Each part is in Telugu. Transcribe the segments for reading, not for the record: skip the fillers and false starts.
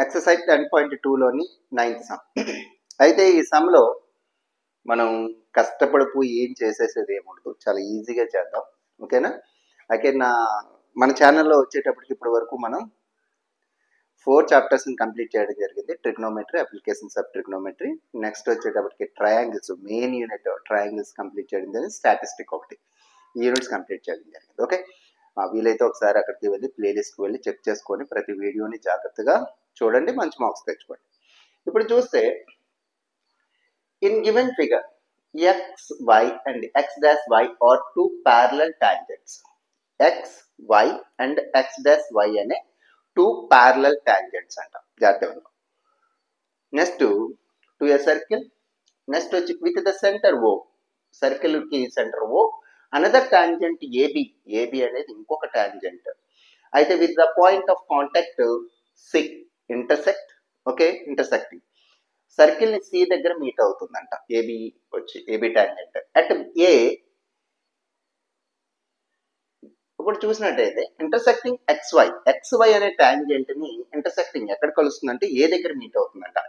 Exercise 10.2లోని 9th some. అయితే ఈ సమ్లో మనం కష్టపడిపోయి ఏం చేసేసేది ఏముండదు, చాలా ఈజీగా చేద్దాం. ఓకేనా? అయితే మన ఛానల్లో వచ్చేటప్పటికి ఇప్పటి వరకు మనం 4 చాప్టర్స్ని కంప్లీట్ చేయడం జరిగింది. Trigonometry, applications of trigonometry, next వచ్చేటప్పటికి triangles, main unit triangles complete చేయడం జరిగింది. స్టాటిస్టిక్ ఒకటి యూనిట్స్ కంప్లీట్ చేయడం జరిగింది. ఓకే, వీలైతే ఒకసారి అక్కడికి వెళ్ళి ప్లేలిస్ట్కి వెళ్ళి చెక్ చేసుకొని ప్రతి వీడియోని జాగ్రత్తగా చూడండి, మంచి మార్క్స్ తెచ్చుకోండి. ఇప్పుడు చూస్తే in given figure X Y and X dash Y are two parallel tangents. X Y and X dash Y అనే టూ ప్యారలల్ టాంజెంట్స్ అంట. జాగ్రత్తగా. Next to a circle, next వచ్చి with the centre O, circle కి centre O, another tangent AB, AB అనేది ఇంకొక టాంజెంట్. అయితే with the point of contact C, intersect. Okay, intersecting circle ని సి దగ్గర మీట్ అవుతుందంట. ఏబి వచ్చి ఏబి టాంజెంట్ అట్ ఏ. ఇప్పుడు చూసినట్టయితే ఇంటర్సెక్టింగ్ ఎక్స్వై, ఎక్స్వై అనే టాంజెంట్ ని ఇంటర్సెక్టింగ్ ఎక్కడ కలుస్తుందంటే ఏ దగ్గర మీట్ అవుతుందంట.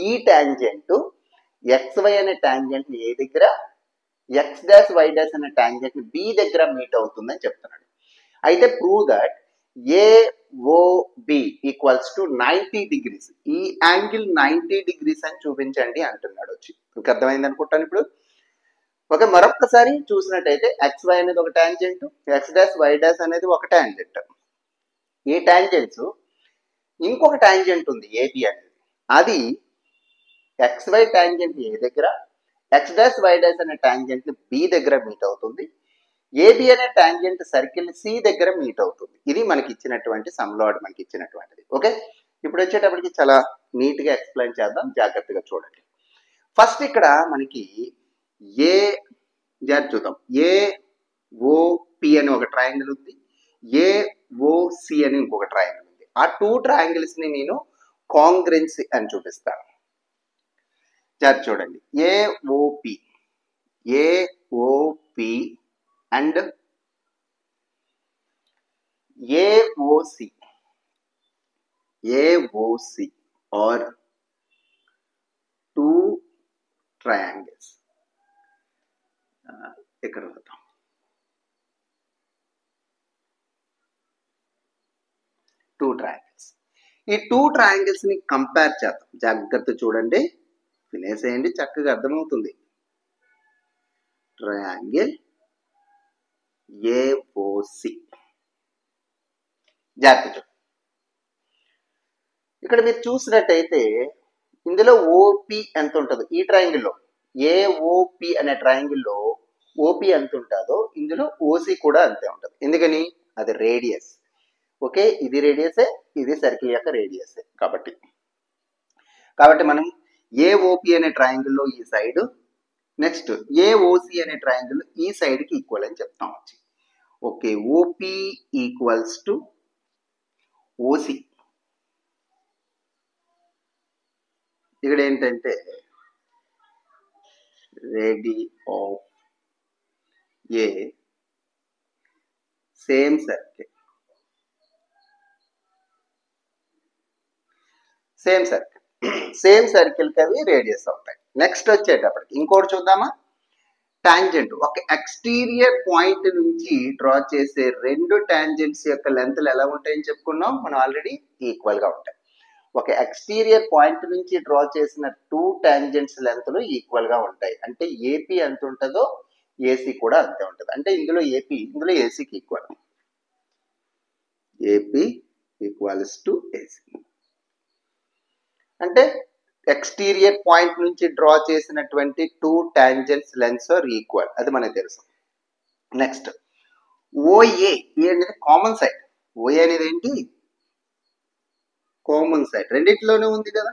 ఈ టాంజెంట్ ఎక్స్వై అనే టాంజెంట్ ని ఏ దగ్గర, ఎక్స్ డాష్ వై డాష్ అనే టాంజెంట్ ని బి దగ్గర మీట్ అవుతుందని చెప్తున్నాడు. అయితే prove that AOB equals to 90 degrees. ఈ యాంగిల్ 90 degrees అని చూపించండి అంటున్నాడు వచ్చి. మీకు అర్థమైంది అనుకుంటాను ఇప్పుడు. ఓకే, మరొక్కసారి చూసినట్టయితే ఎక్స్ వై అనేది ఒక tangent, X dash Y dash అనేది ఒక టాంజెంట్. ఈ టాంజెంట్స్ ఇంకొక టాంజెంట్ ఉంది ఏబి అనేది, అది ఎక్స్ వై టాంజెంట్ ఏ దగ్గర, ఎక్స్ డాష్ వై డాష్ అనే టాంజెంట్ బి దగ్గర మీట్ అవుతుంది. ఏబి అనే టాంజెంట్ సర్కిల్ సి దగ్గర మీట్ అవుతుంది. ఇది మనకి ఇచ్చినటువంటి సమ్లాడ్, మనకి ఇచ్చినటువంటిది. ఓకే, ఇప్పుడు వచ్చేటప్పటికి చాలా నీట్ గా ఎక్స్ప్లెయిన్ చేద్దాం, జాగ్రత్తగా చూడండి. ఫస్ట్ ఇక్కడ మనకి ఏ చూద్దాం. ఏఓపి అని ఒక ట్రయాంగిల్ ఉంది, ఏఓసి అని ఇంకొక ట్రయాంగిల్ ఉంది. ఆ టూ ట్రయాంగిల్స్ ని నేను కాంగ్రెన్సీ అని చూపిస్తాను. చూడండి, AOP, AOP and AOC, AOC or two triangles. ఇక్కడ వద్దాం. Two triangles. ఈ టూ ట్రయాంగిల్స్ ని కంపేర్ చేద్దాం. జాగ్రత్త చూడండి, వినేసేయండి, చక్కగా అర్థమవుతుంది. ట్రయాంగిల్ ఏఓసి, జాగ్రత్త. ఇక్కడ మీరు చూసినట్టయితే ఇందులో ఓపి ఎంత ఉంటుందో ఈ ట్రయాంగిల్లో, ఏఓపి అనే ట్రయాంగిల్లో ఓపి ఎంత ఉంటుందో ఇందులో ఓసి కూడా అంతే ఉంటుంది. ఎందుకని? అది రేడియస్. ఓకే, ఇది రేడియసే, ఇది సర్కిల్ యొక్క రేడియసే. కాబట్టి మనం ఏఓపి అనే ట్రయాంగిల్లో ఈ సైడ్, నెక్స్ట్ ఏఓసి అనే ట్రయాంగిల్ ఈ సైడ్ కి ఈక్వల్ అని చెప్తాం వచ్చి. Okay, OP equals to OC. ఇక్కడ ఏంటంటే radii of a same circle, same circle కి అవి రేడియస్ అవుతాయి. నెక్స్ట్ వచ్చేటప్పటికి ఇంకోటి చూద్దామా. టాంజెంట్, ఒక ఎక్స్టీరియర్ పాయింట్ నుంచి డ్రా చేసే రెండు టాంజెంట్స్ యొక్క లెంత్లు ఎలా ఉంటాయని చెప్పుకున్నాం మనం ఆల్రెడీ, ఈక్వల్ గా ఉంటాయి. ఒక ఎక్స్టీరియర్ పాయింట్ నుంచి డ్రా చేసిన టూ టాంజెంట్స్ లెంత్లు ఈక్వల్ గా ఉంటాయి. అంటే ఏపీ ఎంత ఉంటుందో ఏసీ కూడా అంతే ఉంటుంది. అంటే ఇందులో ఏపీ, ఇందులో ఏసీకి equal. AP equals to AC అంటే ఎక్స్టీరియర్ పాయింట్ నుంచి డ్రా చేసినటువంటి two tangents lengths are equal, అది మనకు తెలుసు. నెక్స్ట్ ఓఏ అనేది కామన్ సైడ్. ఓఏ అనేది ఏంటి? కామన్ సైడ్, రెండిట్లోనే ఉంది కదా,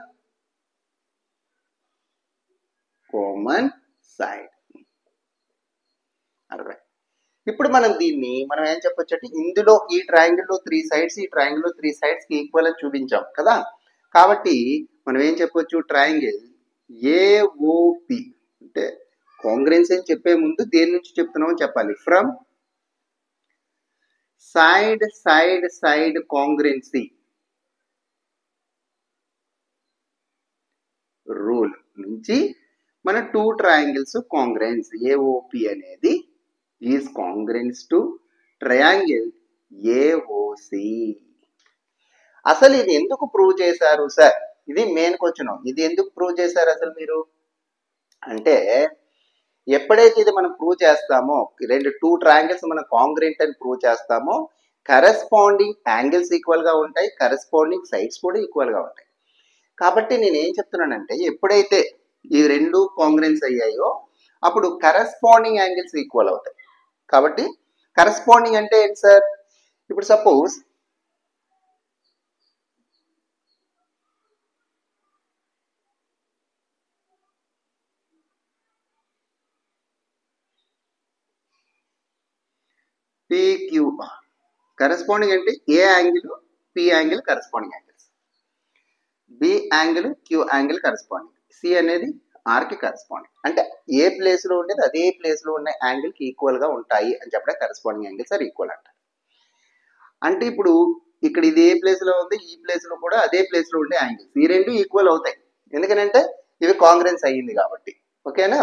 కామన్ సైడ్. అర్థం. ఇప్పుడు మనం దీన్ని ఏం చెప్పొచ్చు అంటే ఇందులో ఈ ట్రయాంగిల్లో 3 సైడ్స్, ఈ ట్రయాంగిల్లో 3 సైడ్స్ కి ఈక్వల్ అని చూపించాం కదా. కాబట్టి మనం ఏం చెప్పొచ్చు, ట్రయాంగిల్ ఏఓపి అంటే కాంగ్రెన్స్ అని చెప్పే ముందు దేని నుంచి చెప్తున్నామో చెప్పాలి. From side side side congruency. నుంచి మన టూ ట్రయాంగిల్స్ కాంగ్రెన్స్. ఏఓపి అనేది ఈజ్ కాంగ్రెన్స్ టు ట్రయాంగిల్ ఏఓసి. అసలు ఇది ఎందుకు ప్రూవ్ చేశారు సార్? ఇది మెయిన్ క్వశ్చన్. ఇది ఎందుకు ప్రూవ్ చేశారు అసలు మీరు అంటే, ఎప్పుడైతే ఇది మనం ప్రూవ్ చేస్తామో, రెండు టూ ట్రయాంగిల్స్ మనం కాంగ్రెంట్ అని ప్రూవ్ చేస్తామో, కరెస్పాండింగ్ యాంగిల్స్ ఈక్వల్ గా ఉంటాయి, కరెస్పాండింగ్ సైడ్స్ కూడా ఈక్వల్ గా ఉంటాయి. కాబట్టి నేను ఏం చెప్తున్నానంటే, ఎప్పుడైతే ఈ రెండు కాంగ్రెన్స్ అయ్యాయో అప్పుడు కరెస్పాండింగ్ యాంగిల్స్ ఈక్వల్ అవుతాయి. కాబట్టి కరెస్పాండింగ్ అంటే ఏంటి సార్? ఇప్పుడు సపోజ్ PQ కరెస్పాండింగ్ అంటే A angle P angle corresponding angles, B angle Q angle corresponding, C అనేది R కి కరెస్పాండింగ్. అంటే ఏ ప్లేస్ లో ఉండేది అదే ప్లేస్ లో ఉన్న యాంగిల్ కి ఈక్వల్ గా ఉంటాయి అని చెప్పడం కరెస్పాండింగ్ యాంగిల్స్ ఆర్ ఈక్వల్ అంటారు. అంటే ఇప్పుడు ఇక్కడ ఇది ఏ ప్లేస్ లో ఉంది, ఈ ప్లేస్ లో కూడా అదే ప్లేస్ లో ఉండే యాంగిల్స్ ఈ రెండు ఈక్వల్ అవుతాయి. ఎందుకంటే ఇవి కాంగ్రెన్స్ అయ్యింది కాబట్టి. ఓకేనా?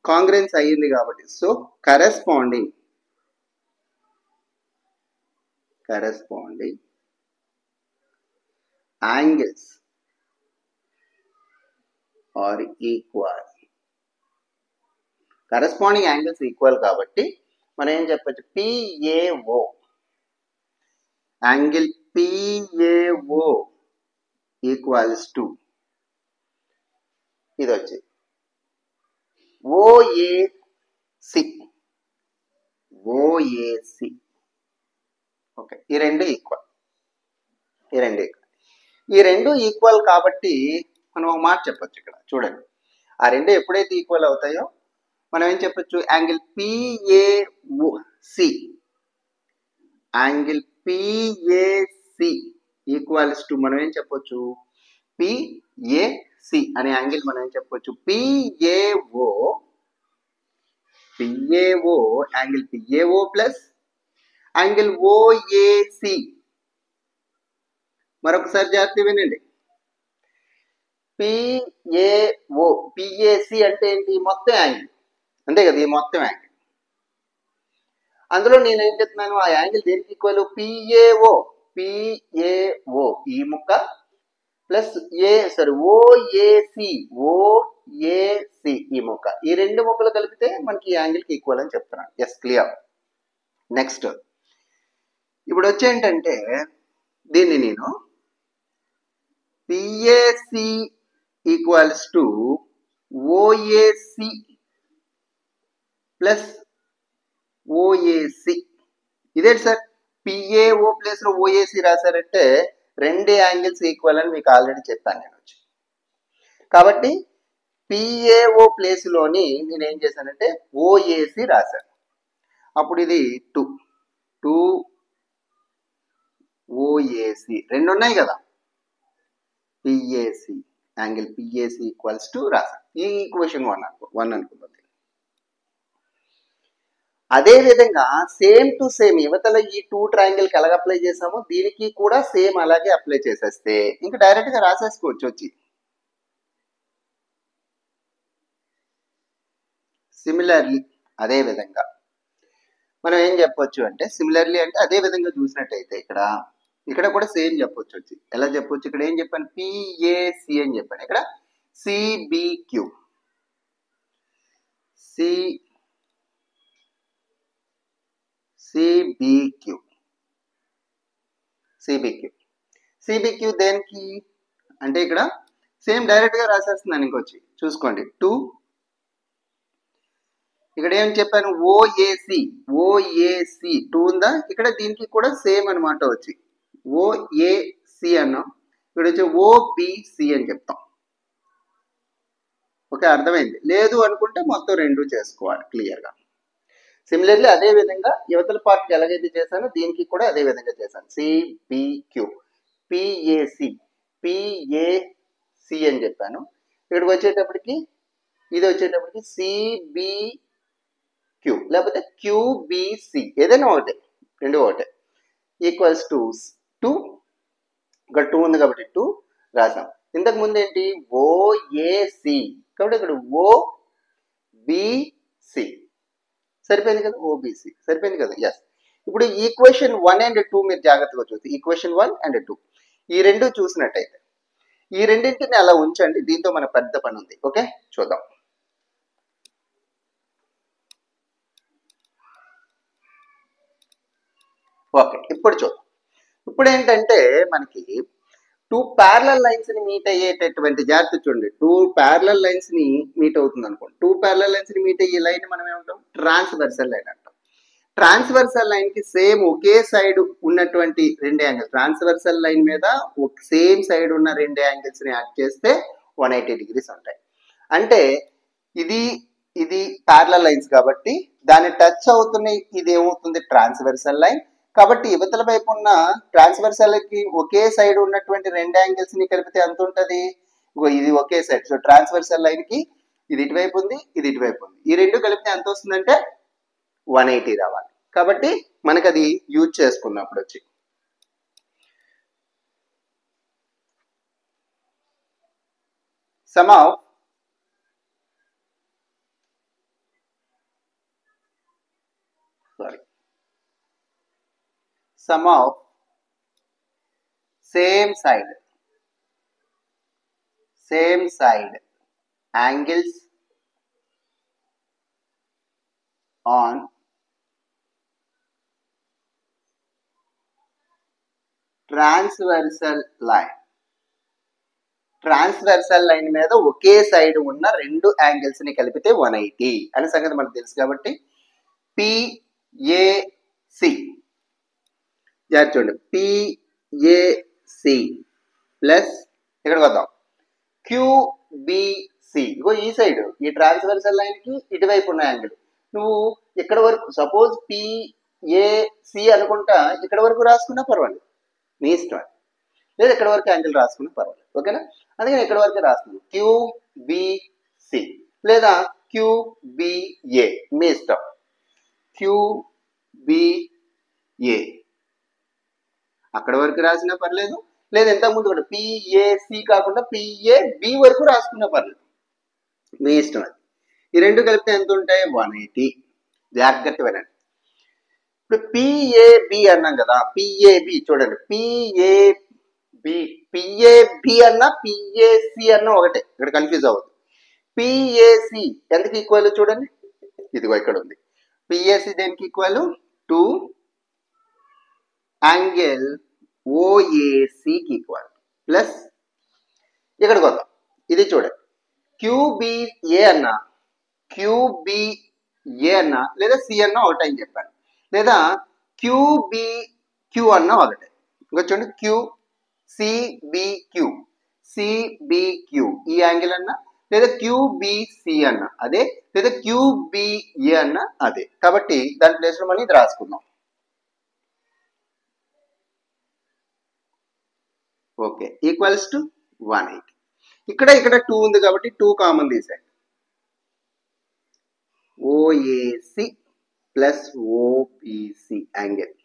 కాంగ్రెన్స్ అయ్యింది కాబట్టి. So corresponding angles are equal. Corresponding angles equal కాబట్టి మనం ఏం చెప్పచ్చు, PAO angle PAO equals to ఇది వచ్చి OAC. ఓకే, ఈ రెండు ఈక్వల్. ఈ రెండు ఈక్వల్ కాబట్టి మనం ఒక మాట చెప్పొచ్చు ఇక్కడ. చూడండి, ఆ రెండు ఎప్పుడైతే ఈక్వల్ అవుతాయో మనం ఏం చెప్పొచ్చు, యాంగిల్ PAC ఈక్వల్స్ టు మనం ఏం చెప్పొచ్చు, PAC అనే యాంగిల్ మనం ఏం చెప్పొచ్చు, PAO angle PAO plus angle OAC. మరొకసారి జాగ్రత్త వినండి, PAC అంటే ఏంటి? మొత్తం యాంగిల్, అంతే కదా, ఈ మొత్తం యాంగిల్. అందులో నేను ఏం చెప్తున్నాను, ఆ యాంగిల్ దేనికి ఈక్వల్? PAO ఈ ముక్క ప్లస్ OAC ఈ ముక్క. ఈ రెండు ముక్కలు కలిపితే మనకి ఈ యాంగిల్కి ఈక్వల్ అని చెప్తున్నాను. Yes, clear. నెక్స్ట్ ఇప్పుడు వచ్చేంటంటే దీన్ని నేను PAC equals to OAC plus OAC. ఇదేంటి సార్, PAO ప్లస్ లో OAC రాశారంటే రెండు యాంగిల్స్ ఈక్వల్ అని మీకు ఆల్రెడీ చెప్పాను నేను వచ్చి. కాబట్టి PAO ప్లేస్ లోని నేను ఏం చేశానంటే OAC రాశాను. అప్పుడు ఇది 2 OAC రెండు ఉన్నాయి కదా, PAC angle PAC equals to రాశాను. ఈ ఈక్వేషన్ 1 అనుకుంటుంది. అదే విధంగా సేమ్ టు సేమ్ యువతల ఈ టూ ట్రయాంగిల్ కి ఎలాగ అప్లై చేసామో దీనికి కూడా సేమ్ అలాగే అప్లై చేసేస్తే ఇంకా డైరెక్ట్ గా రాసేసుకోవచ్చు వచ్చి. సిమిలర్లీ అదే విధంగా మనం ఏం చెప్పొచ్చు అంటే, సిమిలర్లీ అంటే అదే విధంగా చూసినట్టయితే ఇక్కడ కూడా సేమ్ చెప్పొచ్చు వచ్చి. ఎలా చెప్పొచ్చు? ఇక్కడ ఏం చెప్పాను, PAC అని చెప్పాను. ఇక్కడ CBQ దేనికి అంటే ఇక్కడ సేమ్ డైరెక్ట్ గా రాసేస్తున్నాను. ఇంకొచ్చి చూసుకోండి, 2 ఇక్కడ ఏం చెప్పాను, OAC 2 ఉందా? ఇక్కడ దీనికి కూడా సేమ్ అనమాట వచ్చి OAC అన్నాం. ఇక్కడ వచ్చి OBC అని చెప్తాం. ఓకే, అర్థమైంది. లేదు అనుకుంటే మొత్తం రెండు చేసుకోవాలి క్లియర్ గా. సిమిలర్లీ అదే విధంగా యువతల పార్ట్కి ఎలాగైతే చేశానో దీనికి కూడా అదే విధంగా చేశాను. CBQ PAC అని చెప్పాను. ఇక్కడికి వచ్చేటప్పటికి ఇది వచ్చేటప్పటికి CBQ లేకపోతే QBC ఏదైనా ఒకటే, రెండు ఒకటే. ఈక్వల్స్ టు 2, ఇక్కడ 2 ఉంది కాబట్టి 2 రాసాం. ఇంతకు ముందు ఏంటి ఓఏసి, కాబట్టి ఇక్కడ ఓబిసి సరిపోయింది కదా, ఓబిసి సరిపోయింది కదా. ఎస్. ఇప్పుడు ఈక్వేషన్ 1 and 2 మీరు జాగ్రత్తగా చూస్తే, ఈక్వేషన్ 1 and 2 ఈ రెండు చూసినట్టయితే ఈ రెండింటిని అలా ఉంచండి, దీంతో మన పెద్ద పని ఉంది. ఓకే, చూద్దాం. ఓకే, ఇప్పుడు చూద్దాం. ఇప్పుడు ఏంటంటే మనకి 2 ప్యారలల్ లైన్స్ ని మీట్ అయ్యేటటువంటి జాగ్రత్త చూడండి. 2 ప్యారలల్ లైన్స్ ని మీట్ అవుతుంది అనుకోండి. 2 ప్యారలల్ లైన్స్ ని మీట్ అయ్యే లైన్ మనం ఏమంటాం, ట్రాన్స్వర్సల్ లైన్ అంటాం. ట్రాన్స్వర్సల్ లైన్ కి సేమ్ ఒకే సైడ్ ఉన్నటువంటి రెండు యాంగిల్స్, ట్రాన్స్వర్సల్ లైన్ మీద సేమ్ సైడ్ ఉన్న రెండు యాంగిల్స్ ని యాడ్ చేస్తే 180 degrees ఉంటాయి. అంటే ఇది ఇది ప్యారలల్ లైన్స్ కాబట్టి దాన్ని టచ్ అవుతున్నాయి, ఇది ఏమవుతుంది, ట్రాన్స్వర్సల్ లైన్. కాబట్టి యువతల వైపు ఉన్న ట్రాన్స్వర్సల్ కి ఒకే సైడ్ ఉన్నటువంటి రెండు యాంగిల్స్ ని కలిపితే ఎంత ఉంటుంది, ఇది ఒకే సైడ్. సో ట్రాన్స్వర్సల్ లైన్ కి ఇది ఇటువైపు ఉంది, ఇది ఇటువైపు ఉంది, ఈ రెండు కలిపితే ఎంత వస్తుందంటే 180 రావాలి. కాబట్టి మనకు అది యూజ్ చేసుకున్నప్పుడు వచ్చి some of same side angles on transversal line మీద ఒకే సైడ్ ఉన్న రెండు యాంగిల్స్ ని కలిపితే 180 అనే సంగతి మనకు తెలుసు. కాబట్టి పిఏసి చూడండి, పిఏసి ప్లస్ ఇక్కడికి వద్దాం క్యూబిసి. ఇగో ఈ సైడ్ ఈ ట్రాన్స్వర్సల్ లైన్ కి ఇటువైపు ఉన్న యాంగిల్, నువ్వు ఇక్కడ వరకు సపోజ్ పిఏసి అనుకుంటా ఇక్కడ వరకు రాసుకున్నా పర్వాలేదు, మీ ఇష్టం. లేదా ఇక్కడ వరకు యాంగిల్ రాసుకున్నా పర్వాలేదు. ఓకేనా, అందుకని ఇక్కడ వరకు రాస్తున్నాను క్యూబిసి లేదా క్యూబిఏ, మీ ఇష్టం. క్యూబిఏ అక్కడ వరకు రాసినా పర్లేదు, లేదా ఇంతకుముందు కూడా పిఏసి కాకుండా పిఏబి వరకు రాసుకున్నా పర్లేదు, మీ ఇష్టం. అది ఈ రెండు కలిపితే ఎంత ఉంటాయి, 180. జాగ్రత్త వినండి. ఇప్పుడు పిఏబి అన్నాం కదా, పిఏబి చూడండి, పిఏబి అన్నా పిఏసి అన్నా ఒకటే, ఇక్కడ కన్ఫ్యూజ్ అవ్వదు. పిఏసి ఎందుకు ఈక్వల్ చూడండి, ఇదిగో ఇక్కడ ఉంది. పిఏసి దేనికి ఈక్వల్, 2 యాంగిల్ ఓఏసికి ఈక్వల్ ప్లస్ ఇక్కడికి వద్దాం, ఇది చూడండి క్యూబిఏ అన్నా లేదా సి అన్నా ఒకటే అని చెప్పాను, లేదా క్యూ అన్నా ఒకటే. ఇంకా చూడండి సిబిక్యూ ఈ యాంగిల్ అన్నా, లేదా క్యూబిసి అన్నా అదే, లేదా క్యూబిఏ అన్నా అదే. కాబట్టి దాని ప్లేస్ లో మనం ఇది రాసుకుందాం. Okay, equals to 180. ఇక్కడ 2 ఉంది కాబట్టి 2 కామన్ తీసేయండి. OAC plus OBC angle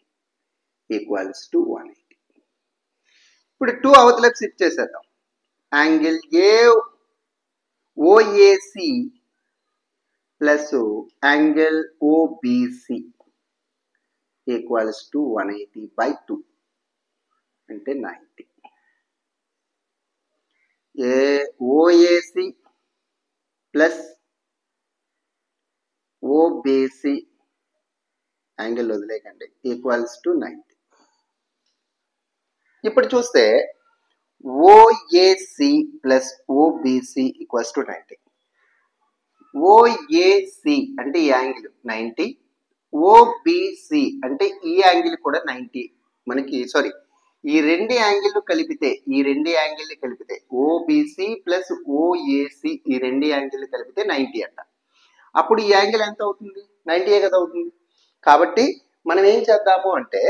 equals to 180. ఇప్పుడు 2 అవతలకు షిఫ్ట్ చేసేద్దాం. Angle OAC plus angle OBC equals to 180/2 అంటే 90. ఓఏసి ప్లస్ ఓబిసి యాంగిల్ వదిలేకండి ఈక్వల్స్ టు 90. ఇప్పుడు చూస్తే OAC plus OBC equals to 90. OAC అంటే ఈ యాంగిల్ 90, ఓబిసి అంటే ఈ యాంగిల్ కూడా 90. మనకి సారీ, ఈ రెండు యాంగిల్ కలిపితే ఓబిసి ప్లస్ ఓఏసి ఈ రెండు యాంగిల్ కలిపితే 90 అంట. అప్పుడు ఈ యాంగిల్ ఎంత అవుతుంది, 90 కదా అవుతుంది. కాబట్టి మనం ఏం చేద్దాము అంటే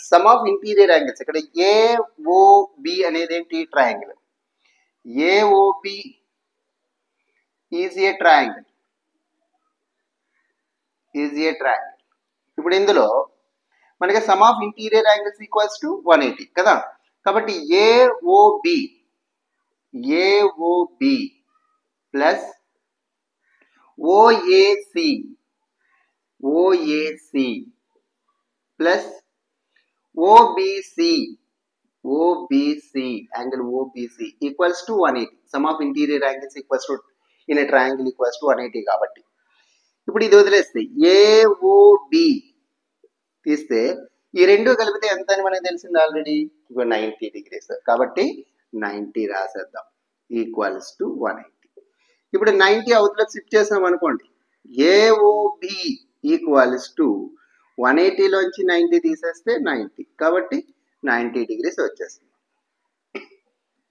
సమ్ ఆఫ్ ఇంటీరియర్ యాంగిల్స్, ఇక్కడ ఏఓబి అనేది ఏంటి, triangle. AOB is a triangle. ఇప్పుడు ఇందులో మనకి sum of interior angles equals to 180 కదా. కాబట్టి AOB AOB plus OAC plus OBC angle OBC equals to 180. Sum of interior angles equals to in a triangle equals to 180 కాబట్టి ఇప్పుడు ఇది వదిలేస్తే ఏఓబి తీస్తే ఈ రెండు కలిపితే ఎంత అని మనకు తెలిసింది ఆల్రెడీ 90 డిగ్రీస్ కాబట్టి 90 రాసేద్దాం ఈక్వల్స్ టు 180. ఇప్పుడు 90 అవతలకు షిఫ్ట్ చేసాం అనుకోండి ఏఓబి ఈక్వల్స్ టు 180లోంచి 90 తీసేస్తే 90 కాబట్టి 90 డిగ్రీస్ వచ్చేస్తుంది.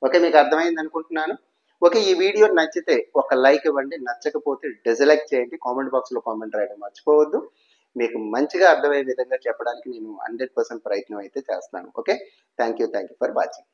ఓకే, మీకు అర్థమైంది అనుకుంటున్నాను. ఓకే, ఈ వీడియో నచ్చితే ఒక లైక్ ఇవ్వండి, నచ్చకపోతే డిస్లైక్ చేయండి, కామెంట్ బాక్స్లో కామెంట్ రాయడం మర్చిపోవద్దు. మీకు మంచిగా అర్థమయ్యే విధంగా చెప్పడానికి నేను 100% ప్రయత్నం అయితే చేస్తాను. Okay, thank you for watching.